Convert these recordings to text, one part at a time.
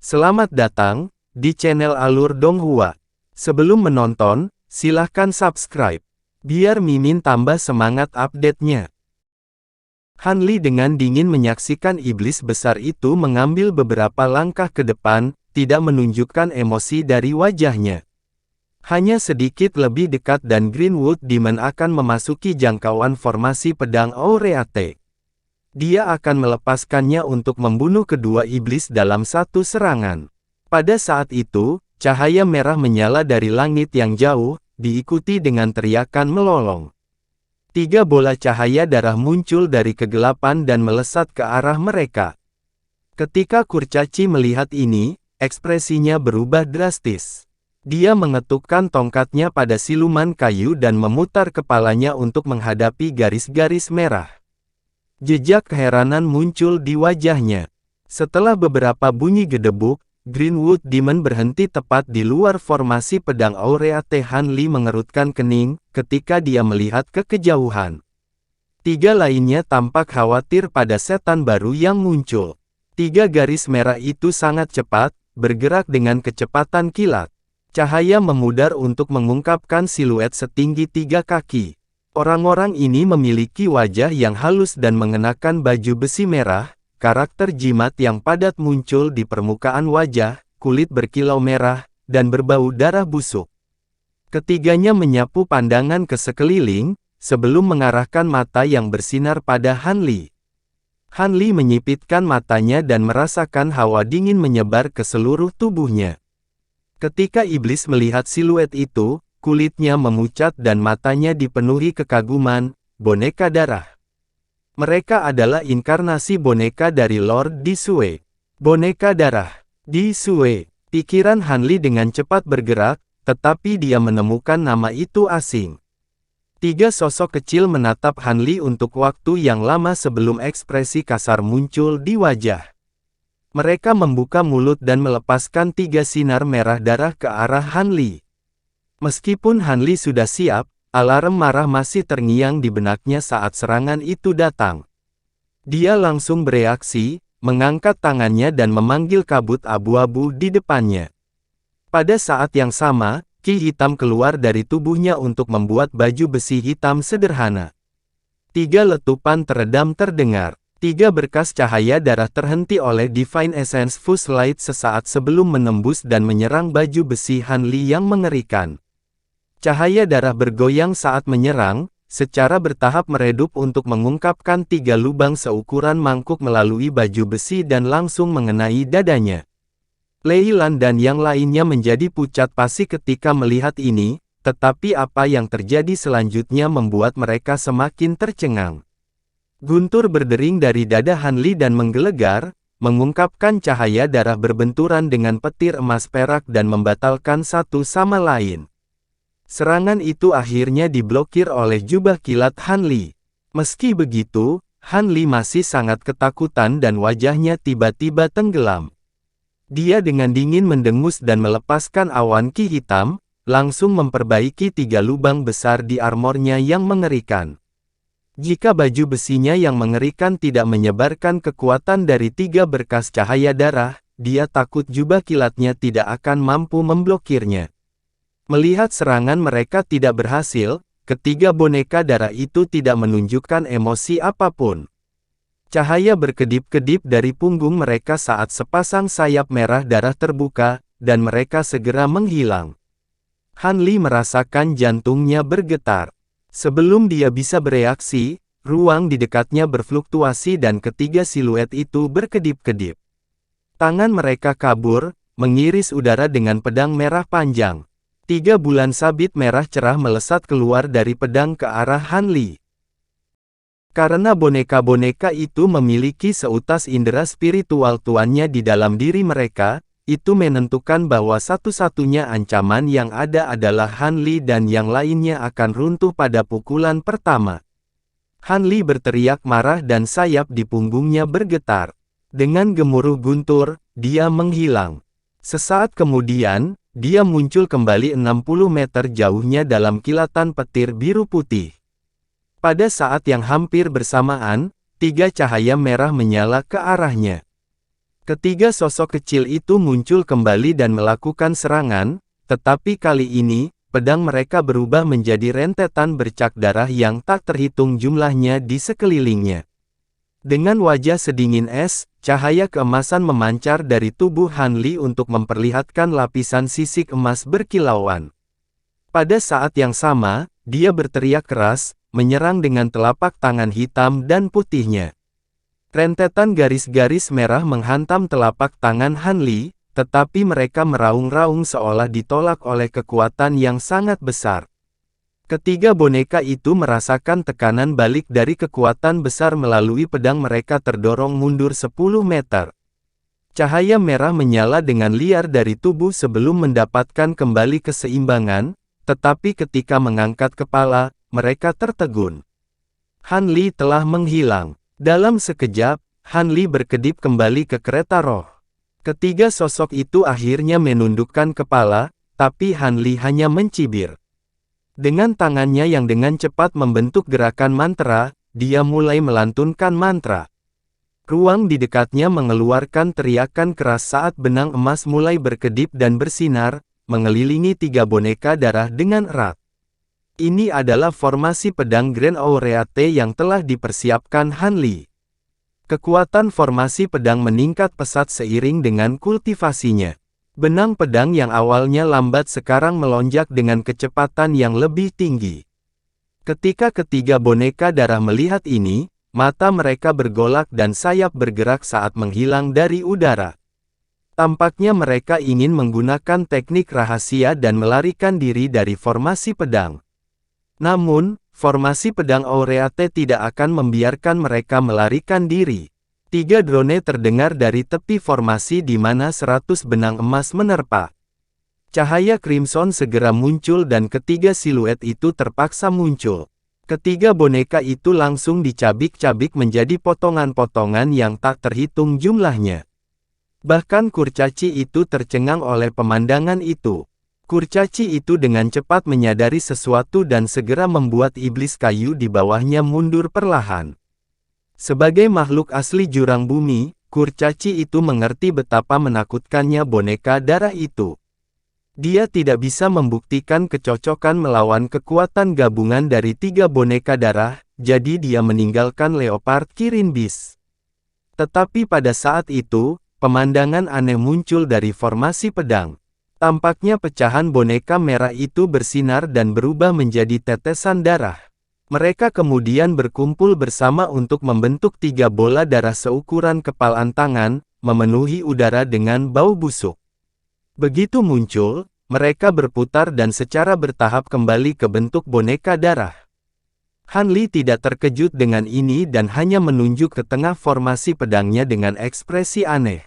Selamat datang di channel Alur Donghua. Sebelum menonton, silahkan subscribe, biar Mimin tambah semangat update-nya. Han Li dengan dingin menyaksikan iblis besar itu mengambil beberapa langkah ke depan, tidak menunjukkan emosi dari wajahnya. Hanya sedikit lebih dekat dan Greenwood Demon akan memasuki jangkauan formasi pedang Aureate. Dia akan melepaskannya untuk membunuh kedua iblis dalam satu serangan. Pada saat itu, cahaya merah menyala dari langit yang jauh, diikuti dengan teriakan melolong. 3 bola cahaya darah muncul dari kegelapan dan melesat ke arah mereka. Ketika kurcaci melihat ini, ekspresinya berubah drastis. Dia mengetukkan tongkatnya pada siluman kayu dan memutar kepalanya untuk menghadapi garis-garis merah. Jejak keheranan muncul di wajahnya. Setelah beberapa bunyi gedebuk, Greenwood Demon berhenti tepat di luar formasi pedang Aureate. Han Li mengerutkan kening ketika dia melihat ke kejauhan. 3 lainnya tampak khawatir pada setan baru yang muncul. 3 garis merah itu sangat cepat, bergerak dengan kecepatan kilat. Cahaya memudar untuk mengungkapkan siluet setinggi 3 kaki. Orang-orang ini memiliki wajah yang halus dan mengenakan baju besi merah, karakter jimat yang padat muncul di permukaan wajah, kulit berkilau merah, dan berbau darah busuk. Ketiganya menyapu pandangan ke sekeliling, sebelum mengarahkan mata yang bersinar pada Han Li. Han Li menyipitkan matanya dan merasakan hawa dingin menyebar ke seluruh tubuhnya. Ketika iblis melihat siluet itu, kulitnya memucat dan matanya dipenuhi kekaguman, boneka darah. Mereka adalah inkarnasi boneka dari Lord Disue. Boneka darah. Disue. Pikiran Han Li dengan cepat bergerak, tetapi dia menemukan nama itu asing. 3 sosok kecil menatap Han Li untuk waktu yang lama sebelum ekspresi kasar muncul di wajah. Mereka membuka mulut dan melepaskan 3 sinar merah darah ke arah Han Li. Meskipun Han Li sudah siap, alarm marah masih terngiang di benaknya saat serangan itu datang. Dia langsung bereaksi, mengangkat tangannya dan memanggil kabut abu-abu di depannya. Pada saat yang sama, ki hitam keluar dari tubuhnya untuk membuat baju besi hitam sederhana. 3 letupan teredam terdengar. 3 berkas cahaya darah terhenti oleh Divine Essence Fuse Light sesaat sebelum menembus dan menyerang baju besi Han Li yang mengerikan. Cahaya darah bergoyang saat menyerang, secara bertahap meredup untuk mengungkapkan 3 lubang seukuran mangkuk melalui baju besi dan langsung mengenai dadanya. Lei Lan dan yang lainnya menjadi pucat pasi ketika melihat ini, tetapi apa yang terjadi selanjutnya membuat mereka semakin tercengang. Guntur berdering dari dada Han Li dan menggelegar, mengungkapkan cahaya darah berbenturan dengan petir emas perak dan membatalkan satu sama lain. Serangan itu akhirnya diblokir oleh jubah kilat Han Li. Meski begitu, Han Li masih sangat ketakutan dan wajahnya tiba-tiba tenggelam. Dia dengan dingin mendengus dan melepaskan awan ki hitam, langsung memperbaiki 3 lubang besar di armornya yang mengerikan. Jika baju besinya yang mengerikan tidak menyebarkan kekuatan dari 3 berkas cahaya darah, dia takut jubah kilatnya tidak akan mampu memblokirnya. Melihat serangan mereka tidak berhasil, ketiga boneka darah itu tidak menunjukkan emosi apapun. Cahaya berkedip-kedip dari punggung mereka saat sepasang sayap merah darah terbuka, dan mereka segera menghilang. Han Li merasakan jantungnya bergetar. Sebelum dia bisa bereaksi, ruang di dekatnya berfluktuasi dan ketiga siluet itu berkedip-kedip. Tangan mereka kabur, mengiris udara dengan pedang merah panjang. 3 bulan sabit merah cerah melesat keluar dari pedang ke arah Han Li. Karena boneka-boneka itu memiliki seutas indera spiritual tuannya di dalam diri mereka, itu menentukan bahwa satu-satunya ancaman yang ada adalah Han Li dan yang lainnya akan runtuh pada pukulan pertama. Han Li berteriak marah dan sayap di punggungnya bergetar. Dengan gemuruh guntur, dia menghilang. Sesaat kemudian, dia muncul kembali 60 meter jauhnya dalam kilatan petir biru putih. Pada saat yang hampir bersamaan, 3 cahaya merah menyala ke arahnya. Ketiga sosok kecil itu muncul kembali dan melakukan serangan, tetapi kali ini, pedang mereka berubah menjadi rentetan bercak darah yang tak terhitung jumlahnya di sekelilingnya. Dengan wajah sedingin es, cahaya keemasan memancar dari tubuh Han Li untuk memperlihatkan lapisan sisik emas berkilauan. Pada saat yang sama, dia berteriak keras, menyerang dengan telapak tangan hitam dan putihnya. Rentetan garis-garis merah menghantam telapak tangan Han Li, tetapi mereka meraung-raung seolah ditolak oleh kekuatan yang sangat besar. Ketiga boneka itu merasakan tekanan balik dari kekuatan besar melalui pedang mereka terdorong mundur 10 meter. Cahaya merah menyala dengan liar dari tubuh sebelum mendapatkan kembali keseimbangan, tetapi ketika mengangkat kepala, mereka tertegun. Han Li telah menghilang. Dalam sekejap, Han Li berkedip kembali ke kereta roh. Ketiga sosok itu akhirnya menundukkan kepala, tapi Han Li hanya mencibir. Dengan tangannya yang dengan cepat membentuk gerakan mantra, dia mulai melantunkan mantra. Ruang di dekatnya mengeluarkan teriakan keras saat benang emas mulai berkedip dan bersinar, mengelilingi tiga boneka darah dengan erat. Ini adalah formasi pedang Grand Aureate yang telah dipersiapkan Han Li. Kekuatan formasi pedang meningkat pesat seiring dengan kultivasinya. Benang pedang yang awalnya lambat sekarang melonjak dengan kecepatan yang lebih tinggi. Ketika ketiga boneka darah melihat ini, mata mereka bergolak dan sayap bergerak saat menghilang dari udara. Tampaknya mereka ingin menggunakan teknik rahasia dan melarikan diri dari formasi pedang. Namun, formasi pedang Aureate tidak akan membiarkan mereka melarikan diri. Tiga drone terdengar dari tepi formasi di mana 100 benang emas menerpa. Cahaya Crimson segera muncul dan ketiga siluet itu terpaksa muncul. Ketiga boneka itu langsung dicabik-cabik menjadi potongan-potongan yang tak terhitung jumlahnya. Bahkan kurcaci itu tercengang oleh pemandangan itu. Kurcaci itu dengan cepat menyadari sesuatu dan segera membuat iblis kayu di bawahnya mundur perlahan. Sebagai makhluk asli jurang bumi, kurcaci itu mengerti betapa menakutkannya boneka darah itu. Dia tidak bisa membuktikan kecocokan melawan kekuatan gabungan dari tiga boneka darah, jadi dia meninggalkan Leopard Kirin Beast. Tetapi pada saat itu, pemandangan aneh muncul dari formasi pedang. Tampaknya pecahan boneka merah itu bersinar dan berubah menjadi tetesan darah. Mereka kemudian berkumpul bersama untuk membentuk tiga bola darah seukuran kepalan tangan, memenuhi udara dengan bau busuk. Begitu muncul, mereka berputar dan secara bertahap kembali ke bentuk boneka darah. Han Li tidak terkejut dengan ini dan hanya menunjuk ke tengah formasi pedangnya dengan ekspresi aneh.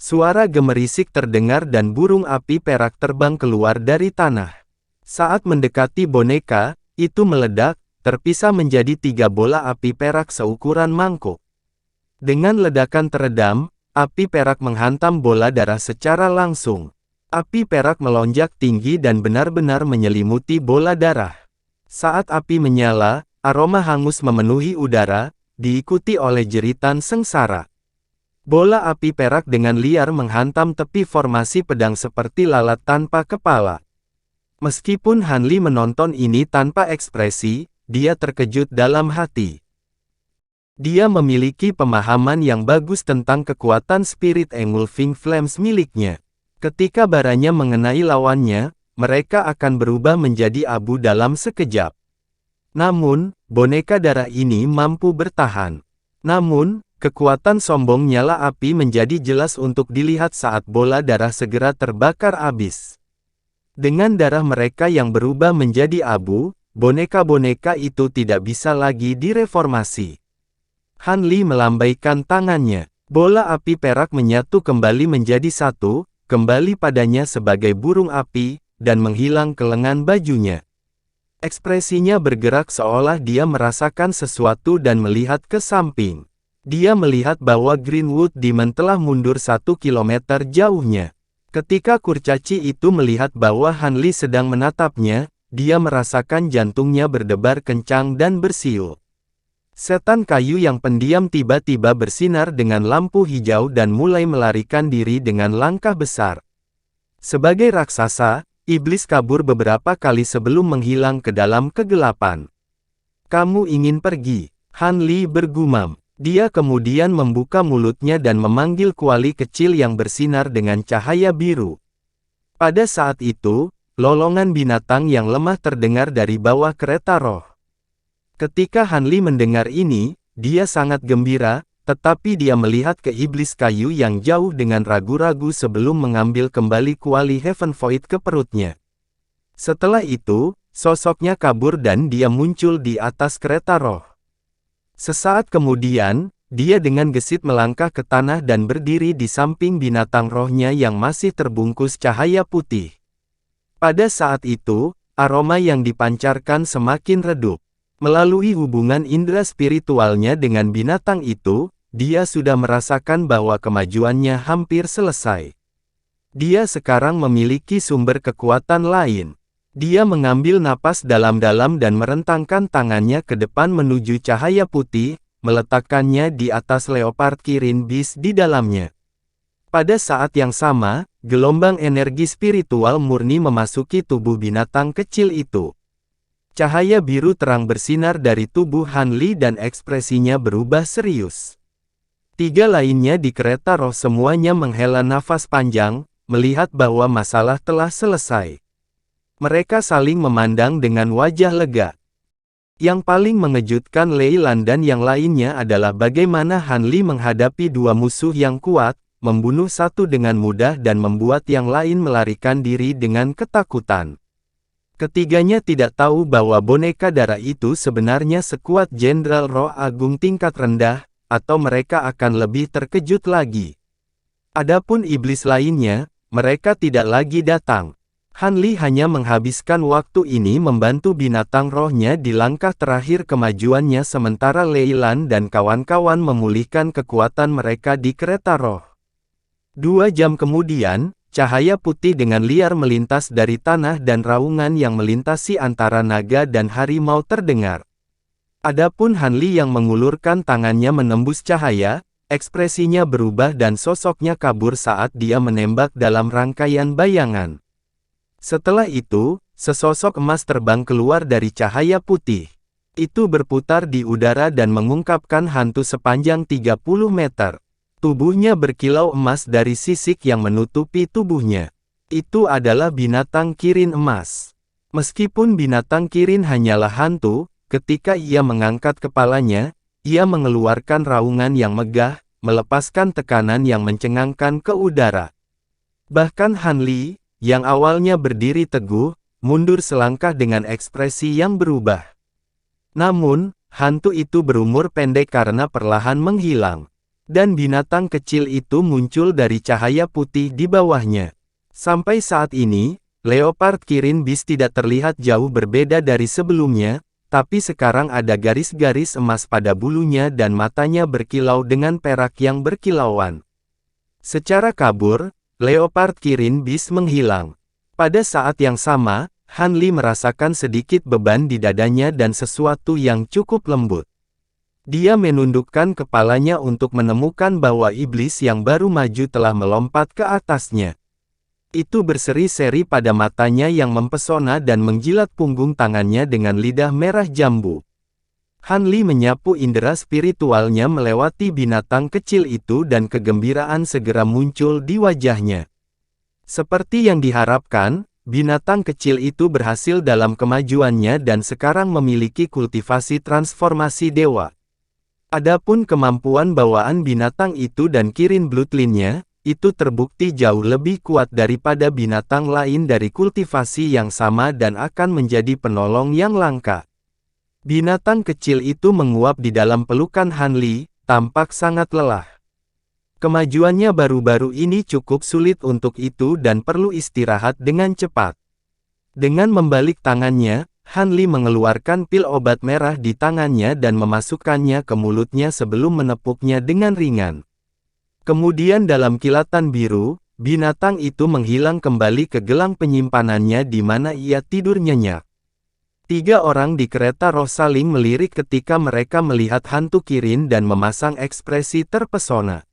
Suara gemerisik terdengar dan burung api perak terbang keluar dari tanah. Saat mendekati boneka, itu meledak, terpisah menjadi tiga bola api perak seukuran mangkuk. Dengan ledakan teredam, api perak menghantam bola darah secara langsung. Api perak melonjak tinggi dan benar-benar menyelimuti bola darah. Saat api menyala, aroma hangus memenuhi udara, diikuti oleh jeritan sengsara. Bola api perak dengan liar menghantam tepi formasi pedang seperti lalat tanpa kepala. Meskipun Han Li menonton ini tanpa ekspresi, dia terkejut dalam hati. Dia memiliki pemahaman yang bagus tentang kekuatan spirit engulfing flames miliknya. Ketika baranya mengenai lawannya, mereka akan berubah menjadi abu dalam sekejap. Namun, boneka darah ini mampu bertahan. Namun, kekuatan sombong nyala api menjadi jelas untuk dilihat saat bola darah segera terbakar habis. Dengan darah mereka yang berubah menjadi abu, boneka-boneka itu tidak bisa lagi direformasi. Han Li melambaikan tangannya. Bola api perak menyatu kembali menjadi satu, kembali padanya sebagai burung api, dan menghilang ke lengan bajunya. Ekspresinya bergerak seolah dia merasakan sesuatu dan melihat ke samping. Dia melihat bahwa Greenwood Demon telah mundur 1 kilometer jauhnya. Ketika kurcaci itu melihat bahwa Han Li sedang menatapnya, dia merasakan jantungnya berdebar kencang dan bersiul. Setan kayu yang pendiam tiba-tiba bersinar dengan lampu hijau dan mulai melarikan diri dengan langkah besar. Sebagai raksasa, iblis kabur beberapa kali sebelum menghilang ke dalam kegelapan. "Kamu ingin pergi?" Han Li bergumam. Dia kemudian membuka mulutnya dan memanggil kuali kecil yang bersinar dengan cahaya biru. Pada saat itu, lolongan binatang yang lemah terdengar dari bawah kereta roh. Ketika Han Li mendengar ini, dia sangat gembira, tetapi dia melihat ke iblis kayu yang jauh dengan ragu-ragu sebelum mengambil kembali kuali Heaven Void ke perutnya. Setelah itu, sosoknya kabur dan dia muncul di atas kereta roh. Sesaat kemudian, dia dengan gesit melangkah ke tanah dan berdiri di samping binatang rohnya yang masih terbungkus cahaya putih. Pada saat itu, aroma yang dipancarkan semakin redup. Melalui hubungan indera spiritualnya dengan binatang itu, dia sudah merasakan bahwa kemajuannya hampir selesai. Dia sekarang memiliki sumber kekuatan lain. Dia mengambil napas dalam-dalam dan merentangkan tangannya ke depan menuju cahaya putih, meletakkannya di atas Leopard Kirin Beast di dalamnya. Pada saat yang sama, gelombang energi spiritual murni memasuki tubuh binatang kecil itu. Cahaya biru terang bersinar dari tubuh Han Li dan ekspresinya berubah serius. Tiga lainnya di kereta roh semuanya menghela nafas panjang, melihat bahwa masalah telah selesai. Mereka saling memandang dengan wajah lega. Yang paling mengejutkan Lei Lan dan yang lainnya adalah bagaimana Han Li menghadapi dua musuh yang kuat, membunuh satu dengan mudah dan membuat yang lain melarikan diri dengan ketakutan. Ketiganya tidak tahu bahwa boneka darah itu sebenarnya sekuat Jenderal Roh Agung tingkat rendah, atau mereka akan lebih terkejut lagi. Adapun iblis lainnya, mereka tidak lagi datang. Han Li hanya menghabiskan waktu ini membantu binatang rohnya di langkah terakhir kemajuannya sementara Lei Lan dan kawan-kawan memulihkan kekuatan mereka di kereta roh. 2 jam kemudian, cahaya putih dengan liar melintas dari tanah dan raungan yang melintasi antara naga dan harimau terdengar. Adapun Han Li yang mengulurkan tangannya menembus cahaya, ekspresinya berubah dan sosoknya kabur saat dia menembak dalam rangkaian bayangan. Setelah itu, sesosok emas terbang keluar dari cahaya putih. Itu berputar di udara dan mengungkapkan hantu sepanjang 30 meter. Tubuhnya berkilau emas dari sisik yang menutupi tubuhnya. Itu adalah binatang Kirin emas. Meskipun binatang Kirin hanyalah hantu, ketika ia mengangkat kepalanya, ia mengeluarkan raungan yang megah, melepaskan tekanan yang mencengangkan ke udara. Bahkan Han Li, yang awalnya berdiri teguh, mundur selangkah dengan ekspresi yang berubah. Namun, hantu itu berumur pendek karena perlahan menghilang. Dan binatang kecil itu muncul dari cahaya putih di bawahnya. Sampai saat ini, Leopard Kirin Beast tidak terlihat jauh berbeda dari sebelumnya, tapi sekarang ada garis-garis emas pada bulunya dan matanya berkilau dengan perak yang berkilauan. Secara kabur, Leopard Kirin Beast menghilang. Pada saat yang sama, Han Li merasakan sedikit beban di dadanya dan sesuatu yang cukup lembut. Dia menundukkan kepalanya untuk menemukan bahwa iblis yang baru maju telah melompat ke atasnya. Itu berseri-seri pada matanya yang mempesona dan menjilat punggung tangannya dengan lidah merah jambu. Han Li menyapu indera spiritualnya melewati binatang kecil itu dan kegembiraan segera muncul di wajahnya. Seperti yang diharapkan, binatang kecil itu berhasil dalam kemajuannya dan sekarang memiliki kultivasi transformasi dewa. Adapun kemampuan bawaan binatang itu dan Kirin Bloodline-nya, itu terbukti jauh lebih kuat daripada binatang lain dari kultivasi yang sama dan akan menjadi penolong yang langka. Binatang kecil itu menguap di dalam pelukan Han Li, tampak sangat lelah. Kemajuannya baru-baru ini cukup sulit untuk itu dan perlu istirahat dengan cepat. Dengan membalik tangannya, Han Li mengeluarkan pil obat merah di tangannya dan memasukkannya ke mulutnya sebelum menepuknya dengan ringan. Kemudian dalam kilatan biru, binatang itu menghilang kembali ke gelang penyimpanannya di mana ia tidur nyenyak. Tiga orang di kereta roh saling melirik ketika mereka melihat hantu Kirin dan memasang ekspresi terpesona.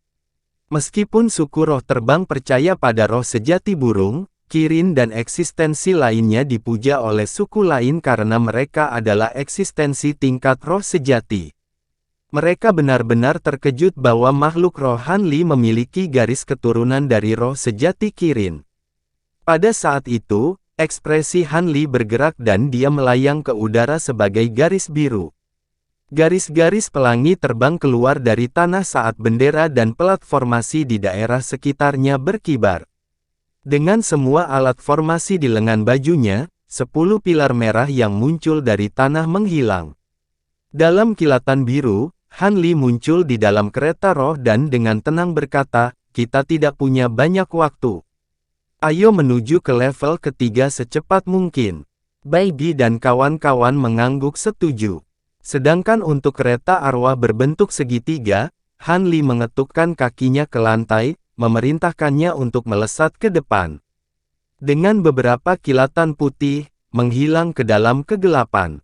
Meskipun suku roh terbang percaya pada roh sejati burung, Kirin dan eksistensi lainnya dipuja oleh suku lain karena mereka adalah eksistensi tingkat roh sejati. Mereka benar-benar terkejut bahwa makhluk roh Hanli memiliki garis keturunan dari roh sejati Kirin. Pada saat itu, ekspresi Hanli bergerak dan dia melayang ke udara sebagai garis biru. Garis-garis pelangi terbang keluar dari tanah saat bendera dan pelat formasi di daerah sekitarnya berkibar. Dengan semua alat formasi di lengan bajunya, 10 pilar merah yang muncul dari tanah menghilang. Dalam kilatan biru, Hanli muncul di dalam kereta roh dan dengan tenang berkata, "Kita tidak punya banyak waktu. Ayo menuju ke level ketiga secepat mungkin." Baby dan kawan-kawan mengangguk setuju. Sedangkan untuk kereta arwah berbentuk segitiga, Hanli mengetukkan kakinya ke lantai, memerintahkannya untuk melesat ke depan. Dengan beberapa kilatan putih, menghilang ke dalam kegelapan.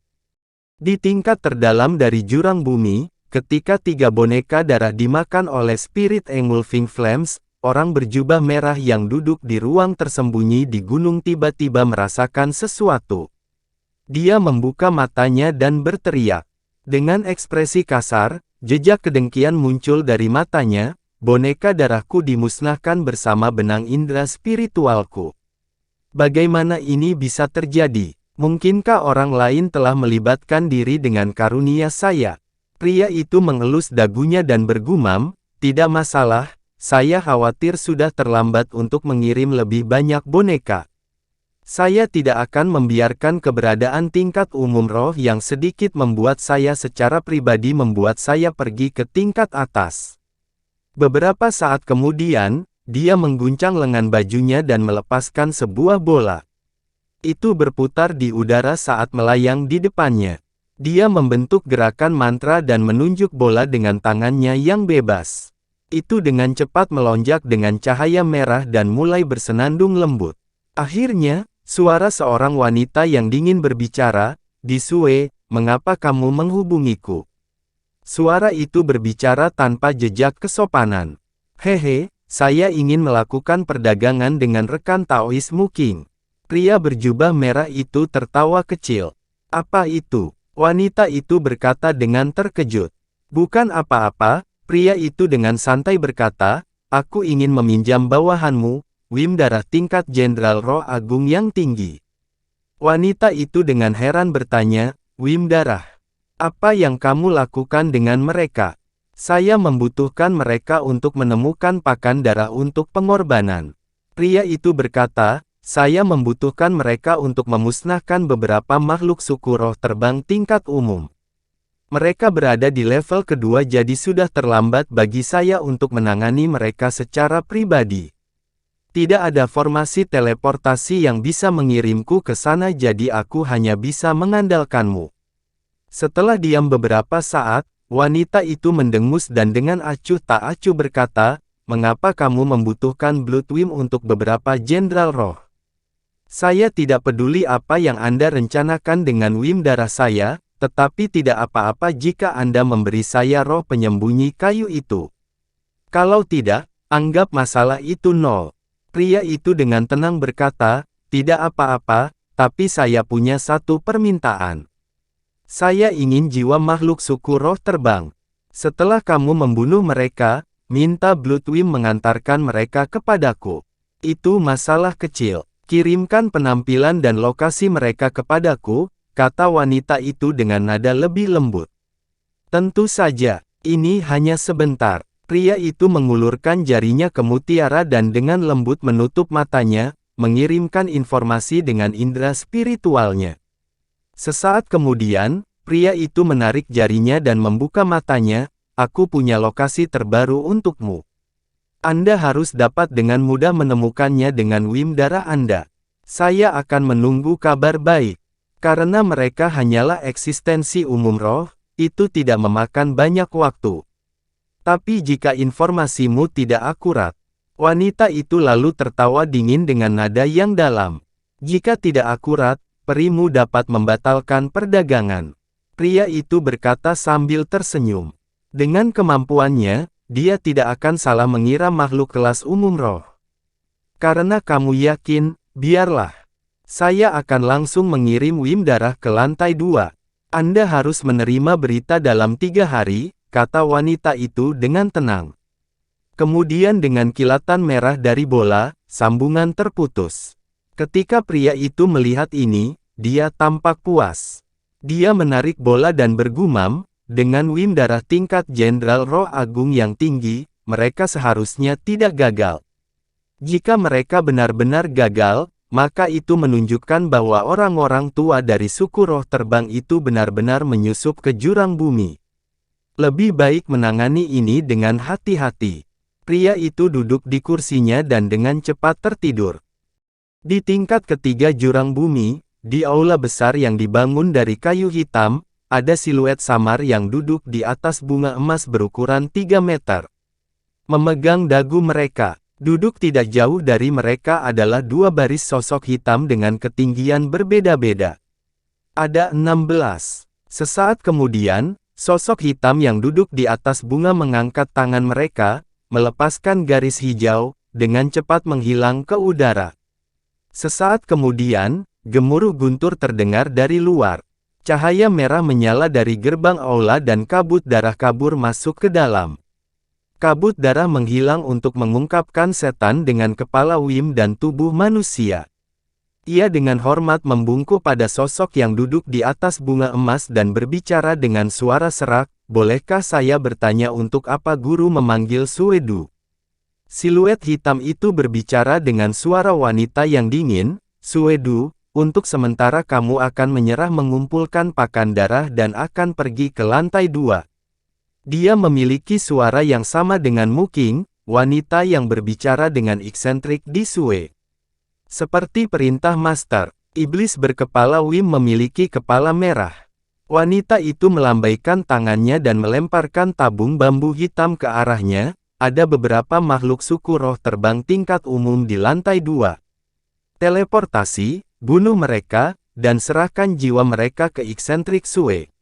Di tingkat terdalam dari jurang bumi, ketika tiga boneka darah dimakan oleh Spirit Engulfing Flames, orang berjubah merah yang duduk di ruang tersembunyi di gunung tiba-tiba merasakan sesuatu. Dia membuka matanya dan berteriak. Dengan ekspresi kasar, jejak kedengkian muncul dari matanya, boneka darahku dimusnahkan bersama benang indera spiritualku. Bagaimana ini bisa terjadi? Mungkinkah orang lain telah melibatkan diri dengan karunia saya? Pria itu mengelus dagunya dan bergumam, "Tidak masalah. Saya khawatir sudah terlambat untuk mengirim lebih banyak boneka. Saya tidak akan membiarkan keberadaan tingkat umum roh yang sedikit membuat saya secara pribadi membuat saya pergi ke tingkat atas." Beberapa saat kemudian, dia mengguncang lengan bajunya dan melepaskan sebuah bola. Itu berputar di udara saat melayang di depannya. Dia membentuk gerakan mantra dan menunjuk bola dengan tangannya yang bebas. Itu dengan cepat melonjak dengan cahaya merah dan mulai bersenandung lembut. Akhirnya, suara seorang wanita yang dingin berbicara, "Disue, mengapa kamu menghubungiku?" Suara itu berbicara tanpa jejak kesopanan. "Hehe, saya ingin melakukan perdagangan dengan rekan Taois Muking." Pria berjubah merah itu tertawa kecil. "Apa itu?" Wanita itu berkata dengan terkejut. "Bukan apa-apa." Pria itu dengan santai berkata, "Aku ingin meminjam bawahanmu, Wim darah tingkat Jenderal Roh Agung yang tinggi." Wanita itu dengan heran bertanya, "Wim darah? Apa yang kamu lakukan dengan mereka?" "Saya membutuhkan mereka untuk menemukan pakan darah untuk pengorbanan." Pria itu berkata, "Saya membutuhkan mereka untuk memusnahkan beberapa makhluk suku roh terbang tingkat umum. Mereka berada di level kedua jadi sudah terlambat bagi saya untuk menangani mereka secara pribadi. Tidak ada formasi teleportasi yang bisa mengirimku ke sana jadi aku hanya bisa mengandalkanmu." Setelah diam beberapa saat, wanita itu mendengus dan dengan acuh tak acuh berkata, "Mengapa kamu membutuhkan Bloodwim untuk beberapa jenderal roh? Saya tidak peduli apa yang Anda rencanakan dengan Wim darah saya, tetapi tidak apa-apa jika Anda memberi saya roh penyembunyi kayu itu. Kalau tidak, anggap masalah itu nol." Pria itu dengan tenang berkata, "Tidak apa-apa, tapi saya punya satu permintaan. Saya ingin jiwa makhluk suku roh terbang. Setelah kamu membunuh mereka, minta Bloodwim mengantarkan mereka kepadaku. Itu masalah kecil. Kirimkan penampilan dan lokasi mereka kepadaku," kata wanita itu dengan nada lebih lembut. "Tentu saja, ini hanya sebentar." Pria itu mengulurkan jarinya ke mutiara dan dengan lembut menutup matanya, mengirimkan informasi dengan indera spiritualnya. Sesaat kemudian, pria itu menarik jarinya dan membuka matanya, "Aku punya lokasi terbaru untukmu. Anda harus dapat dengan mudah menemukannya dengan Wim darah Anda. Saya akan menunggu kabar baik." Karena mereka hanyalah eksistensi umum roh, itu tidak memakan banyak waktu. Tapi jika informasimu tidak akurat, wanita itu lalu tertawa dingin dengan nada yang dalam. Jika tidak akurat, perimu dapat membatalkan perdagangan. Pria itu berkata sambil tersenyum. Dengan kemampuannya, dia tidak akan salah mengira makhluk kelas umum roh. Karena kamu yakin, biarlah. Saya akan langsung mengirim Wim darah ke lantai 2. Anda harus menerima berita dalam 3 hari, kata wanita itu dengan tenang. Kemudian dengan kilatan merah dari bola, sambungan terputus. Ketika pria itu melihat ini, dia tampak puas. Dia menarik bola dan bergumam, dengan Wim darah tingkat Jenderal Roh Agung yang tinggi, mereka seharusnya tidak gagal. Jika mereka benar-benar gagal, maka itu menunjukkan bahwa orang-orang tua dari suku roh terbang itu benar-benar menyusup ke jurang bumi. Lebih baik menangani ini dengan hati-hati. Pria itu duduk di kursinya dan dengan cepat tertidur. Di tingkat ketiga jurang bumi, di aula besar yang dibangun dari kayu hitam, ada siluet samar yang duduk di atas bunga emas berukuran 3 meter. Memegang dagu mereka. Duduk tidak jauh dari mereka adalah 2 baris sosok hitam dengan ketinggian berbeda-beda. Ada 16. Sesaat kemudian, sosok hitam yang duduk di atas bunga mengangkat tangan mereka, melepaskan garis hijau, dengan cepat menghilang ke udara. Sesaat kemudian, gemuruh guntur terdengar dari luar. Cahaya merah menyala dari gerbang aula dan kabut darah kabur masuk ke dalam. Kabut darah menghilang untuk mengungkapkan setan dengan kepala Wim dan tubuh manusia. Ia dengan hormat membungkuk pada sosok yang duduk di atas bunga emas dan berbicara dengan suara serak, "Bolehkah saya bertanya untuk apa guru memanggil Suedu?" Siluet hitam itu berbicara dengan suara wanita yang dingin, "Suedu, untuk sementara kamu akan menyerah mengumpulkan pakan darah dan akan pergi ke lantai 2. Dia memiliki suara yang sama dengan Muking, wanita yang berbicara dengan eksentrik di Sue. Seperti perintah Master, iblis berkepala Wim memiliki kepala merah. Wanita itu melambaikan tangannya dan melemparkan tabung bambu hitam ke arahnya. Ada beberapa makhluk suku roh terbang tingkat umum di lantai 2. Teleportasi, bunuh mereka, dan serahkan jiwa mereka ke eksentrik Sue.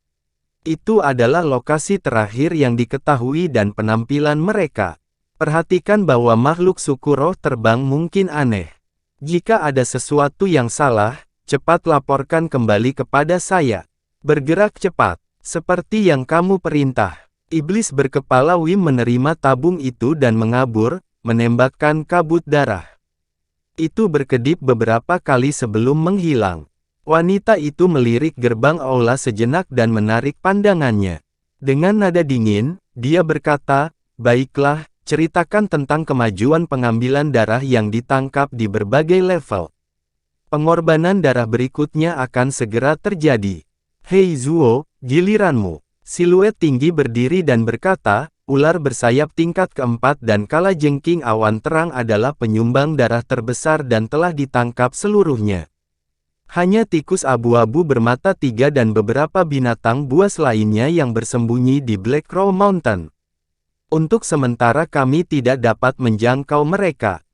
Itu adalah lokasi terakhir yang diketahui dan penampilan mereka. Perhatikan bahwa makhluk suku roh terbang mungkin aneh. Jika ada sesuatu yang salah, cepat laporkan kembali kepada saya. Bergerak cepat, seperti yang kamu perintah. Iblis berkepala Wim menerima tabung itu dan mengabur, menembakkan kabut darah. Itu berkedip beberapa kali sebelum menghilang. Wanita itu melirik gerbang aula sejenak dan menarik pandangannya. Dengan nada dingin, dia berkata, "Baiklah, ceritakan tentang kemajuan pengambilan darah yang ditangkap di berbagai level. Pengorbanan darah berikutnya akan segera terjadi. Hei Zuo, giliranmu." Siluet tinggi berdiri dan berkata, "Ular bersayap tingkat keempat dan kalajengking awan terang adalah penyumbang darah terbesar dan telah ditangkap seluruhnya. Hanya tikus abu-abu bermata 3 dan beberapa binatang buas lainnya yang bersembunyi di Black Crow Mountain. Untuk sementara kami tidak dapat menjangkau mereka.